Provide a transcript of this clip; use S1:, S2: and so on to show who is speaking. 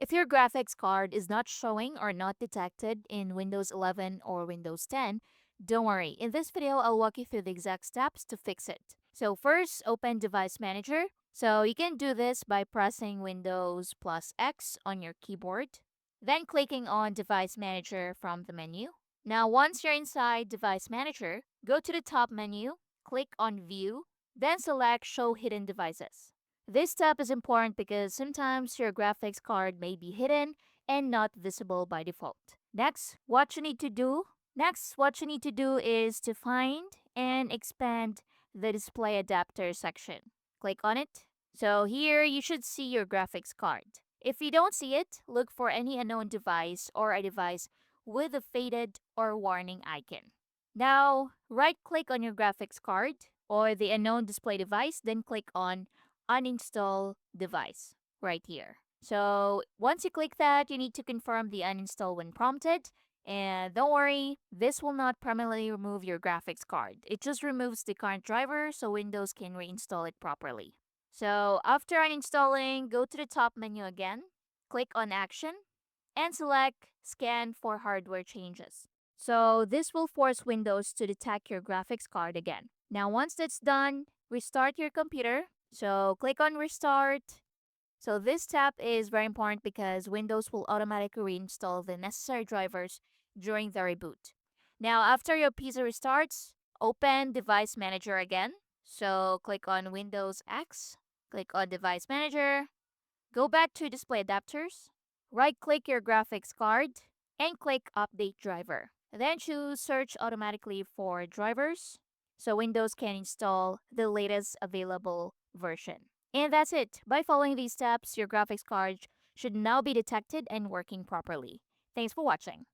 S1: If your graphics card is not showing or not detected in Windows 11 or Windows 10, don't worry. In this video, I'll walk you through the exact steps to fix it. So first, open Device Manager. So you can do this by pressing Windows plus X on your keyboard, then clicking on Device Manager from the menu. Now, once you're inside Device Manager, go to the top menu, click on View, then select Show Hidden Devices. This step is important because sometimes your graphics card may be hidden and not visible by default. Next, what you need to do is to find and expand the display adapter section. Click on it. So here you should see your graphics card. If you don't see it, look for any unknown device or a device with a faded or warning icon. Now, right-click on your graphics card or the unknown display device, then click on Uninstall Device right here. So once you click that, you need to confirm the uninstall when prompted. And don't worry, this will not permanently remove your graphics card. It just removes the current driver so Windows can reinstall it properly. So after uninstalling, go to the top menu again, click on Action, and select Scan for hardware changes. So this will force Windows to detect your graphics card again. Now once that's done, restart your computer. So click on Restart. So this step is very important because Windows will automatically reinstall the necessary drivers during the reboot. Now after your PC restarts, open Device Manager again. So click on Windows X, click on Device Manager, go back to Display Adapters, right-click your graphics card, and click Update Driver. Then choose Search automatically for drivers so Windows can install the latest available version. And that's it. By following these steps, your graphics card should now be detected and working properly. Thanks for watching.